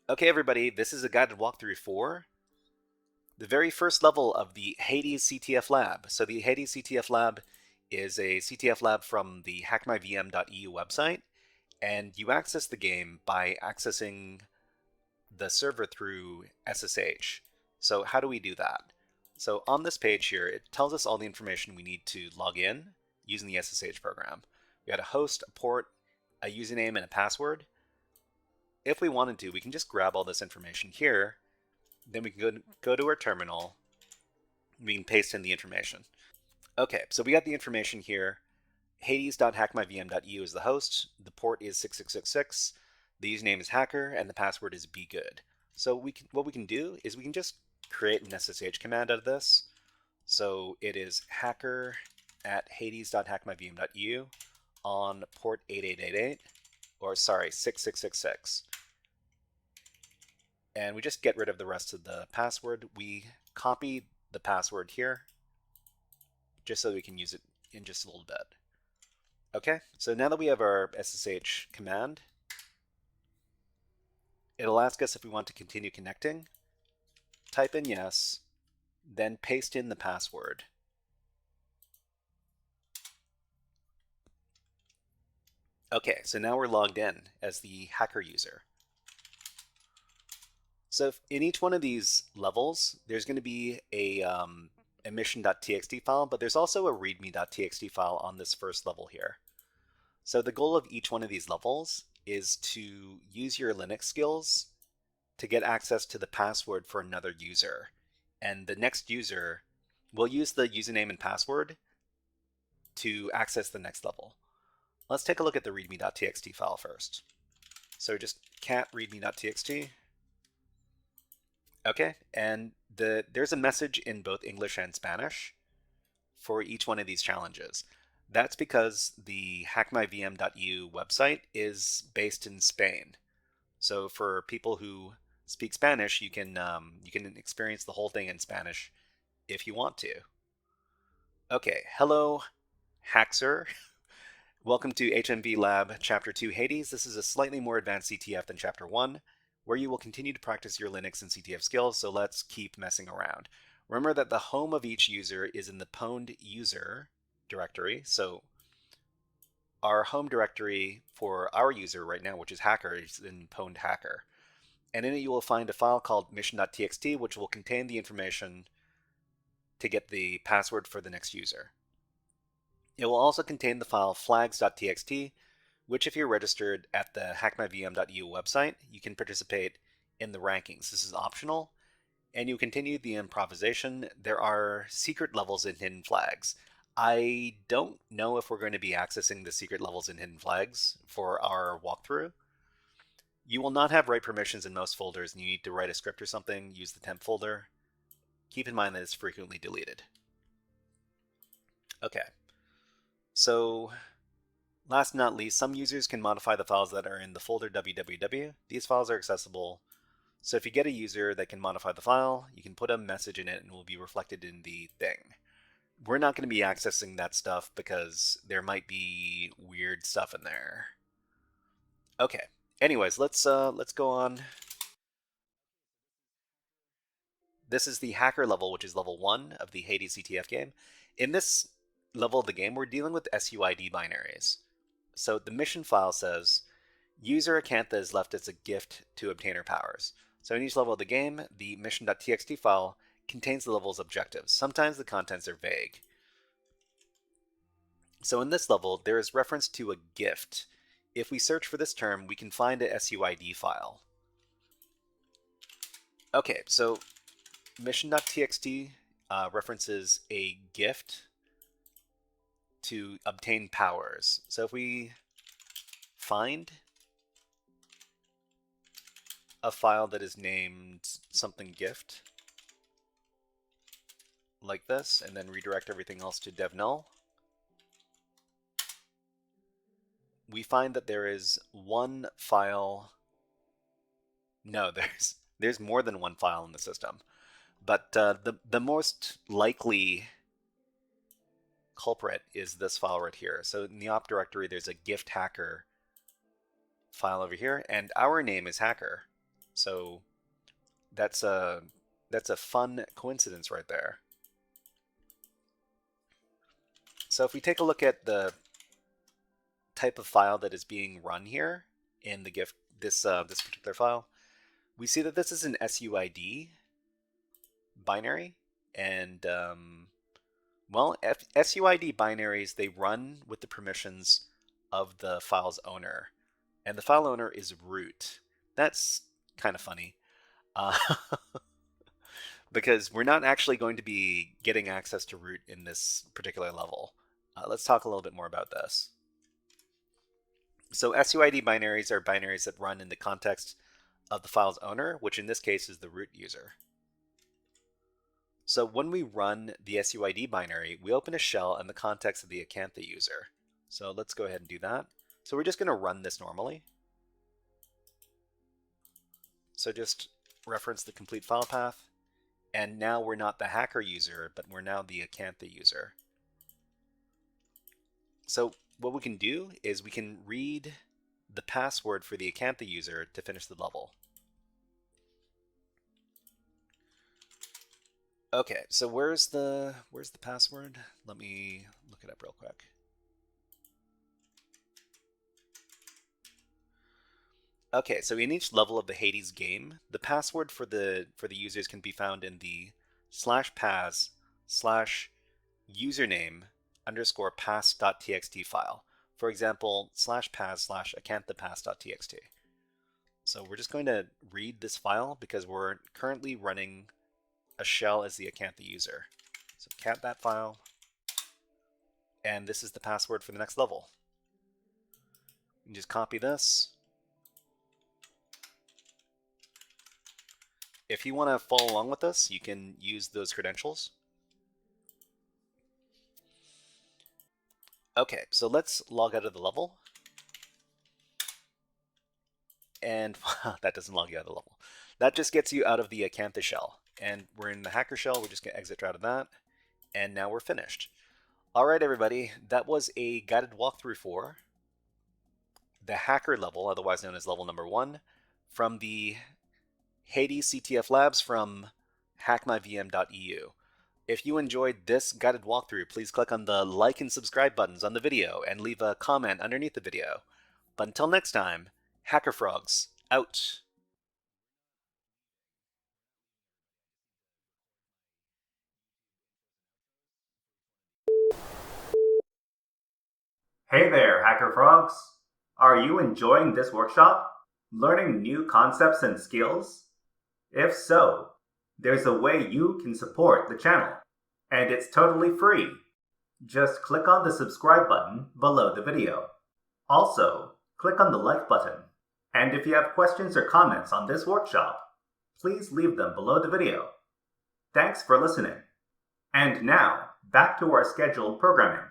Okay, everybody, this is a guided walkthrough for the very first level of the Hades CTF lab. So the Hades CTF lab is a CTF lab from the HackMyVM.eu website, and you access the game by accessing the server through SSH. So how do we do that? So on this page here, it tells us all the information we need to log in using the SSH program. We got a host, a port, a username, and a password. If we wanted to, we can just grab all this information here. Then we can go to our terminal. We can paste in the information. Okay, so we got the information here. Hades.hackmyvm.eu is the host. The port is 6666. The username is hacker, and the password is begood. So what we can do is we can just create an SSH command out of this. So it is hacker at hades.hackmyvm.eu on port 8888, or sorry, 6666. And we just get rid of the rest of the password. We copy the password here just so we can use it in just a little bit. Okay, so now that we have our SSH command, it'll ask us if we want to continue connecting. Type in yes, then paste in the password. Okay, so now we're logged in as the hacker user. So in each one of these levels, there's going to be a mission.txt file, but there's also a readme.txt file on this first level here. So the goal of each one of these levels is to use your Linux skills to get access to the password for another user. And the next user will use the username and password to access the next level. Let's take a look at the readme.txt file first. So just cat readme.txt. Okay, and there's a message in both English and Spanish for each one of these challenges. That's because the hackmyvm.eu website is based in Spain. So for people who speak Spanish, you can experience the whole thing in Spanish if you want to. Okay, hello, Haxer. Welcome to HMV Lab Chapter 2 Hades. This is a slightly more advanced CTF than Chapter 1, where you will continue to practice your Linux and CTF skills, so let's keep messing around. Remember that the home of each user is in the pwned user directory, so our home directory for our user right now, which is hacker, is in pwned hacker. And in it you will find a file called mission.txt, which will contain the information to get the password for the next user. It will also contain the file flags.txt, which if you're registered at the hackmyvm.eu website, you can participate in the rankings. This is optional, and you continue the improvisation. There are secret levels in hidden flags. I don't know if we're going to be accessing the secret levels in hidden flags for our walkthrough. You will not have write permissions in most folders, and you need to write a script or something, use the temp folder. Keep in mind that it's frequently deleted. Okay. So, last but not least, some users can modify the files that are in the folder www. These files are accessible. So if you get a user that can modify the file, you can put a message in it and it will be reflected in the thing. We're not going to be accessing that stuff because there might be weird stuff in there. Okay. Anyways, let's go on. This is the hacker level, which is level 1 of the Hades CTF game. In this level of the game, we're dealing with SUID binaries. So the mission file says, user Acantha is left as a gift to obtainer powers. So in each level of the game, the mission.txt file contains the level's objectives. Sometimes the contents are vague. So in this level, there is reference to a gift. If we search for this term, we can find a SUID file. Okay, so mission.txt references a gift to obtain powers. So if we find a file that is named something gift, like this, and then redirect everything else to dev null, we find that there is one file. No, there's more than one file in the system. But the most likely culprit is this file right here. So in the op directory, there's a gift hacker file over here, and our name is hacker. So that's a fun coincidence right there. So if we take a look at the type of file that is being run here in the gift, this particular file, we see that this is an SUID binary, and well, SUID binaries, they run with the permissions of the file's owner, and the file owner is root. That's kind of funny, because we're not actually going to be getting access to root in this particular level. Let's talk a little bit more about this. So SUID binaries are binaries that run in the context of the file's owner, which in this case is the root user. So when we run the SUID binary, we open a shell in the context of the Acantha user. So let's go ahead and do that. So we're just going to run this normally. So just reference the complete file path. And now we're not the hacker user, but we're now the Acantha user. So what we can do is we can read the password for the Acantha user to finish the level. Okay, so where's the password? Let me look it up real quick. Okay, so in each level of the Hades game, the password for the users can be found in the /pas/username_pass.txt file. For example, /pas/acanthapass.txt. So we're just going to read this file because we're currently running a shell as the Acantha user. So cat that file, and this is the password for the next level. You can just copy this. If you want to follow along with us, you can use those credentials. Okay, so let's log out of the level. And that doesn't log you out of the level. That just gets you out of the Acantha shell. And we're in the hacker shell. We're just going to exit out of that. And now we're finished. All right, everybody. That was a guided walkthrough for the hacker level, otherwise known as level number 1, from the Hades CTF Labs from HackMyVM.eu. If you enjoyed this guided walkthrough, please click on the like and subscribe buttons on the video and leave a comment underneath the video. But until next time, HackerFrogs out. Hey there, HackerFrogs! Are you enjoying this workshop? Learning new concepts and skills? If so, there's a way you can support the channel, and it's totally free. Just click on the subscribe button below the video. Also, click on the like button. And if you have questions or comments on this workshop, please leave them below the video. Thanks for listening. And now, back to our scheduled programming.